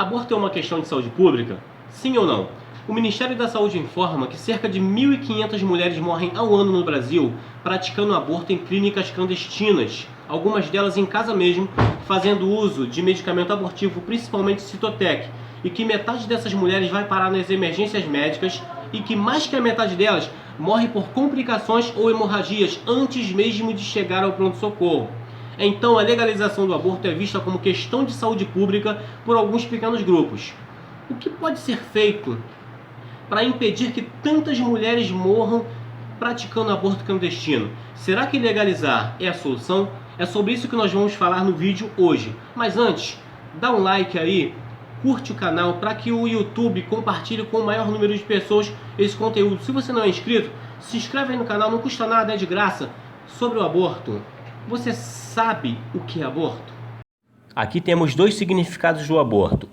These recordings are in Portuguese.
Aborto é uma questão de saúde pública? Sim ou não? O Ministério da Saúde informa que cerca de 1.500 mulheres morrem ao ano no Brasil praticando aborto em clínicas clandestinas, algumas delas em casa mesmo, fazendo uso de medicamento abortivo, principalmente Citotec, e que metade dessas mulheres vai parar nas emergências médicas e que mais que a metade delas morre por complicações ou hemorragias antes mesmo de chegar ao pronto-socorro. Então, a legalização do aborto é vista como questão de saúde pública por alguns pequenos grupos. O que pode ser feito para impedir que tantas mulheres morram praticando aborto clandestino? Será que legalizar é a solução? É sobre isso que nós vamos falar no vídeo hoje. Mas antes, dá um like aí, curte o canal para que o YouTube compartilhe com o maior número de pessoas esse conteúdo. Se você não é inscrito, se inscreve aí no canal, não custa nada, é de graça. Sobre o aborto, você sabe o que é aborto? Aqui temos dois significados do aborto.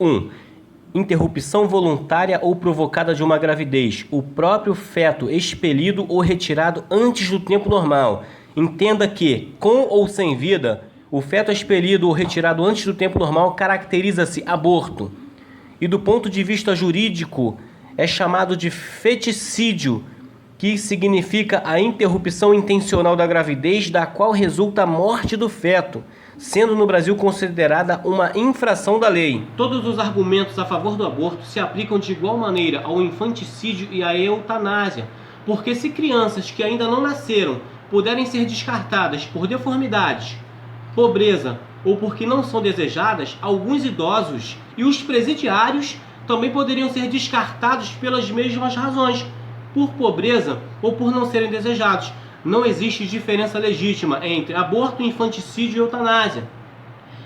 Interrupção voluntária ou provocada de uma gravidez. O próprio feto expelido ou retirado antes do tempo normal. Entenda que, com ou sem vida, o feto expelido ou retirado antes do tempo normal caracteriza-se aborto. E do ponto de vista jurídico, é chamado de feticídio, que significa a interrupção intencional da gravidez, da qual resulta a morte do feto, sendo no Brasil considerada uma infração da lei. Todos os argumentos a favor do aborto se aplicam de igual maneira ao infanticídio e à eutanásia, porque se crianças que ainda não nasceram puderem ser descartadas por deformidades, pobreza ou porque não são desejadas, alguns idosos e os presidiários também poderiam ser descartados pelas mesmas razões, por pobreza ou por não serem desejados. Não existe diferença legítima entre aborto, infanticídio e eutanásia.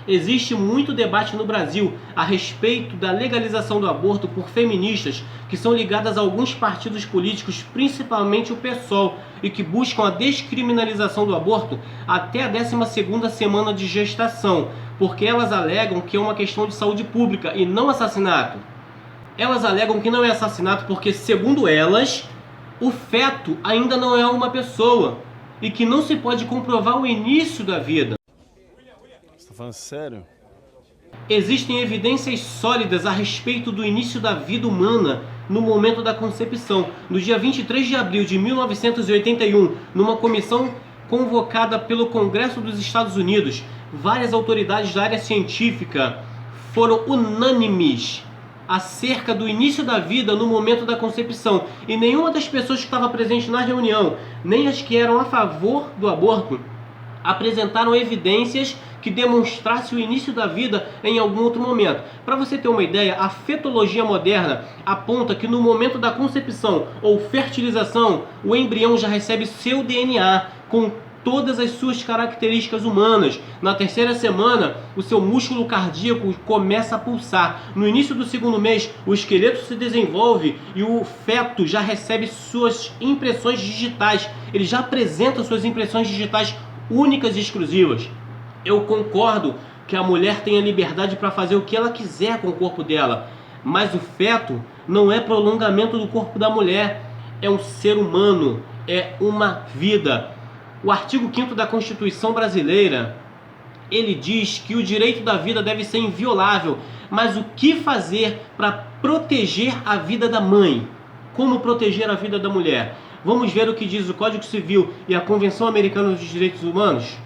Existe muito debate no Brasil a respeito da legalização do aborto por feministas que são ligadas a alguns partidos políticos, principalmente o PSOL, e que buscam a descriminalização do aborto até a 12ª semana de gestação, porque elas alegam que é uma questão de saúde pública e não assassinato. Elas alegam que não é assassinato porque, segundo elas, o feto ainda não é uma pessoa e que não se pode comprovar o início da vida. Você tá falando sério? Existem evidências sólidas a respeito do início da vida humana no momento da concepção. No dia 23 de abril de 1981, numa comissão convocada pelo Congresso dos Estados Unidos, várias autoridades da área científica foram unânimes acerca do início da vida no momento da concepção. E nenhuma das pessoas que estava presente na reunião, nem as que eram a favor do aborto, apresentaram evidências que demonstrasse o início da vida em algum outro momento. Para você ter uma ideia, a fetologia moderna aponta que no momento da concepção ou fertilização, o embrião já recebe seu DNA com todas as suas características humanas. Na 3ª semana, o seu músculo cardíaco começa a pulsar. No início do 2º mês, o esqueleto se desenvolve e o feto já recebe suas impressões digitais. Ele já apresenta suas impressões digitais únicas e exclusivas. Eu concordo que a mulher tem a liberdade para fazer o que ela quiser com o corpo dela, mas o feto não é prolongamento do corpo da mulher, é um ser humano, é uma vida. O artigo 5º da Constituição Brasileira, ele diz que o direito da vida deve ser inviolável, mas o que fazer para proteger a vida da mãe? Como proteger a vida da mulher? Vamos ver o que diz o Código Civil e a Convenção Americana dos Direitos Humanos?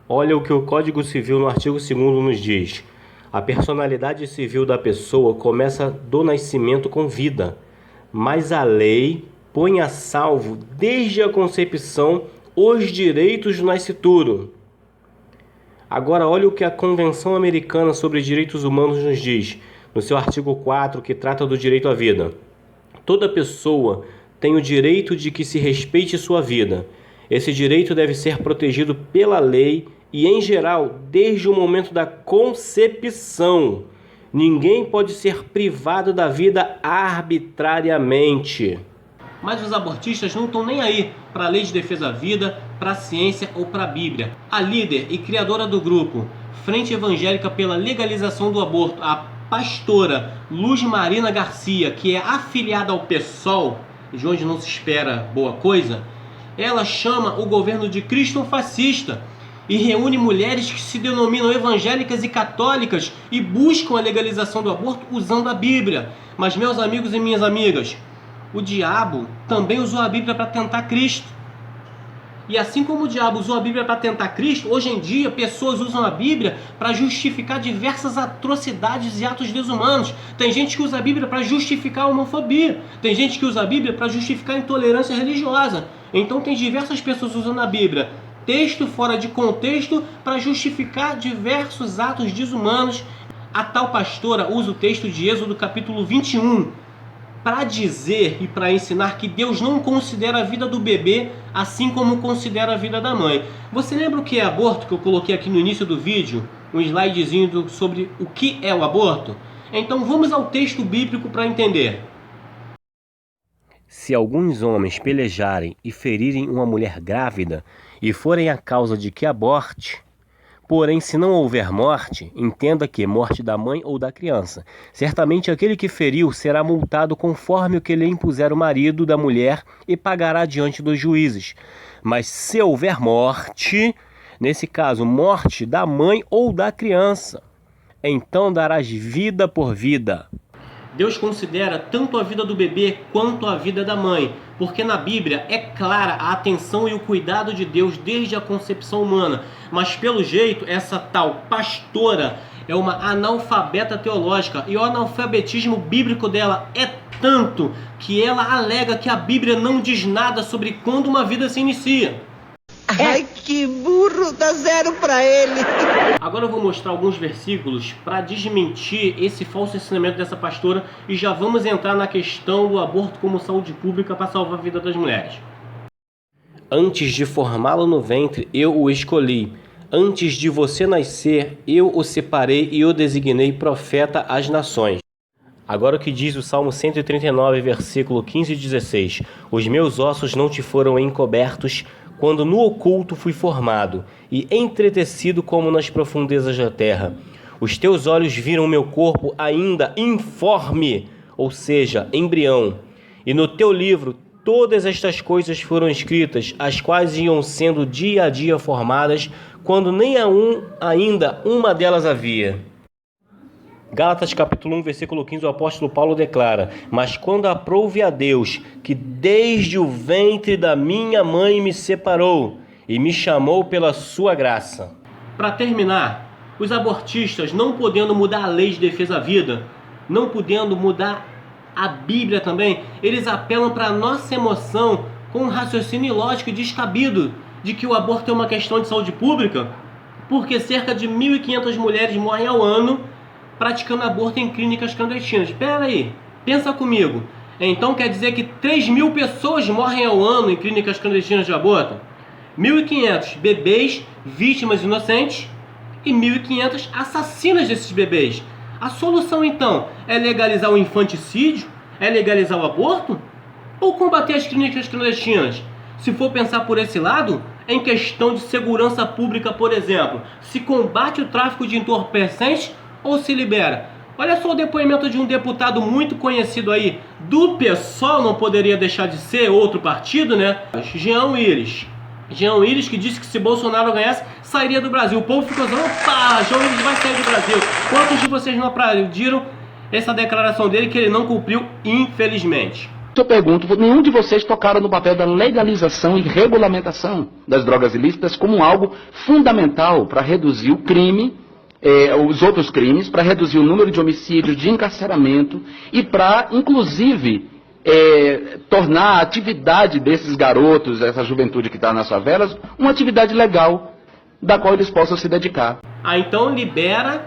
Olha o que o Código Civil no artigo 2º nos diz. A personalidade civil da pessoa começa do nascimento com vida, mas a lei põe a salvo desde a concepção os direitos do nascituro. Agora olha o que a Convenção Americana sobre Direitos Humanos nos diz, no seu artigo 4, que trata do direito à vida. Toda pessoa tem o direito de que se respeite sua vida. Esse direito deve ser protegido pela lei e, em geral, desde o momento da concepção. Ninguém pode ser privado da vida arbitrariamente. Mas os abortistas não estão nem aí para a lei de defesa à vida, para a ciência ou para a Bíblia. A líder e criadora do grupo Frente Evangélica pela Legalização do Aborto, a pastora Luz Marina Garcia, que é afiliada ao PSOL, de onde não se espera boa coisa, ela chama o governo de cristofascista e reúne mulheres que se denominam evangélicas e católicas e buscam a legalização do aborto usando a Bíblia. Mas, meus amigos e minhas amigas, o diabo também usou a Bíblia para tentar Cristo. E assim como o diabo usou a Bíblia para tentar Cristo, hoje em dia pessoas usam a Bíblia para justificar diversas atrocidades e atos desumanos. Tem gente que usa a Bíblia para justificar a homofobia. Tem gente que usa a Bíblia para justificar a intolerância religiosa. Então tem diversas pessoas usando a Bíblia, texto fora de contexto, para justificar diversos atos desumanos. A tal pastora usa o texto de Êxodo capítulo 21 para dizer e para ensinar que Deus não considera a vida do bebê assim como considera a vida da mãe. Você lembra o que é aborto, que eu coloquei aqui no início do vídeo? Um slidezinho sobre o que é o aborto? Então vamos ao texto bíblico para entender. Se alguns homens pelejarem e ferirem uma mulher grávida e forem a causa de que aborte, porém, se não houver morte, entenda que morte da mãe ou da criança. Certamente aquele que feriu será multado conforme o que lhe impuser o marido da mulher e pagará diante dos juízes. Mas se houver morte, nesse caso, morte da mãe ou da criança, então darás vida por vida. Deus considera tanto a vida do bebê quanto a vida da mãe, porque na Bíblia é clara a atenção e o cuidado de Deus desde a concepção humana. Mas pelo jeito, essa tal pastora é uma analfabeta teológica, e o analfabetismo bíblico dela é tanto que ela alega que a Bíblia não diz nada sobre quando uma vida se inicia. Ai, que burro, dá zero pra ele. Agora eu vou mostrar alguns versículos para desmentir esse falso ensinamento dessa pastora e já vamos entrar na questão do aborto como saúde pública para salvar a vida das mulheres. Antes de formá-lo no ventre, eu o escolhi. Antes de você nascer, eu o separei e o designei profeta às nações. Agora o que diz o Salmo 139, versículo 15 e 16. Os meus ossos não te foram encobertos quando no oculto fui formado e entretecido como nas profundezas da terra. Os teus olhos viram o meu corpo ainda informe, ou seja, embrião. E no teu livro todas estas coisas foram escritas, as quais iam sendo dia a dia formadas, quando nem ainda uma delas havia. Gálatas capítulo 1, versículo 15, o apóstolo Paulo declara: mas quando aprouve a Deus, que desde o ventre da minha mãe me separou e me chamou pela sua graça. Para terminar, os abortistas, não podendo mudar a lei de defesa à vida, não podendo mudar a Bíblia também, eles apelam para a nossa emoção com um raciocínio ilógico e descabido de que o aborto é uma questão de saúde pública, porque cerca de 1.500 mulheres morrem ao ano praticando aborto em clínicas clandestinas. Espera aí, pensa comigo. Então quer dizer que 3.000 pessoas morrem ao ano em clínicas clandestinas de aborto? 1.500 bebês, vítimas inocentes, e 1.500 assassinas desses bebês. A solução então é legalizar o infanticídio? É legalizar o aborto? Ou combater as clínicas clandestinas? Se for pensar por esse lado, em questão de segurança pública, por exemplo, se combate o tráfico de entorpecentes ou se libera? Olha só o depoimento de um deputado muito conhecido aí, do PSOL, não poderia deixar de ser outro partido, né? Jean Willis. Jean Willis, que disse que se Bolsonaro ganhasse, sairia do Brasil. O povo ficou dizendo: opa, Jean Willis vai sair do Brasil. Quantos de vocês não aplaudiram essa declaração dele que ele não cumpriu, infelizmente? Eu pergunto, nenhum de vocês tocaram no papel da legalização e regulamentação das drogas ilícitas como algo fundamental para reduzir o crime, os outros crimes, para reduzir o número de homicídios, de encarceramento e para, inclusive, tornar a atividade desses garotos, essa juventude que está nas favelas, uma atividade legal, da qual eles possam se dedicar. Então libera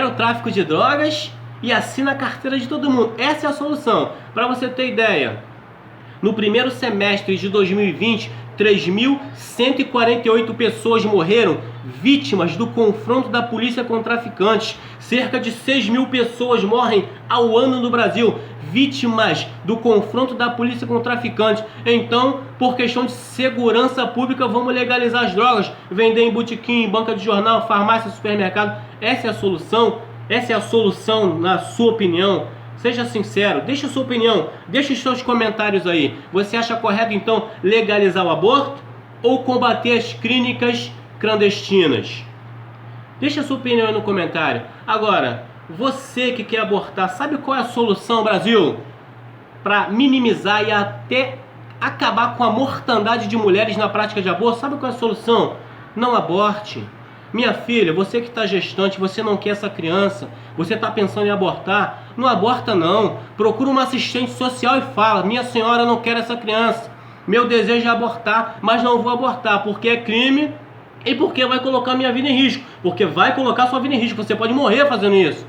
o tráfico de drogas e assina a carteira de todo mundo. Essa é a solução. Para você ter ideia, no primeiro semestre de 2020, 3.148 pessoas morreram vítimas do confronto da polícia com traficantes. Cerca de 6.000 pessoas morrem ao ano no Brasil, vítimas do confronto da polícia com traficantes. Então, por questão de segurança pública, vamos legalizar as drogas, vender em botequim, banca de jornal, farmácia, supermercado. Essa é a solução? Essa é a solução, na sua opinião? Seja sincero, deixa a sua opinião, deixa os seus comentários aí. Você acha correto, então, legalizar o aborto ou combater as clínicas clandestinas? Deixa a sua opinião aí no comentário. Agora, você que quer abortar, sabe qual é a solução, Brasil? Para minimizar e até acabar com a mortandade de mulheres na prática de aborto, sabe qual é a solução? Não aborte. Minha filha, você que está gestante, você não quer essa criança, você está pensando em abortar, não aborta não. Procura uma assistente social e fala: minha senhora, eu não quero essa criança. Meu desejo é abortar, mas não vou abortar porque é crime e porque vai colocar minha vida em risco. Porque vai colocar sua vida em risco, você pode morrer fazendo isso.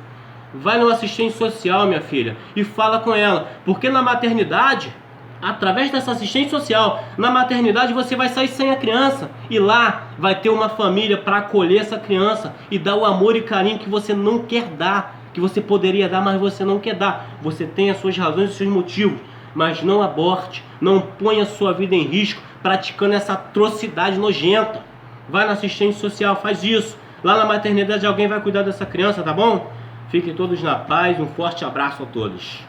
Vai no assistente social, minha filha, e fala com ela. Porque na maternidade, através dessa assistente social, na maternidade você vai sair sem a criança. E lá vai ter uma família para acolher essa criança e dar o amor e carinho que você não quer dar. Que você poderia dar, mas você não quer dar. Você tem as suas razões e os seus motivos. Mas não aborte, não ponha sua vida em risco praticando essa atrocidade nojenta. Vai na assistente social, faz isso. Lá na maternidade alguém vai cuidar dessa criança, tá bom? Fiquem todos na paz, um forte abraço a todos.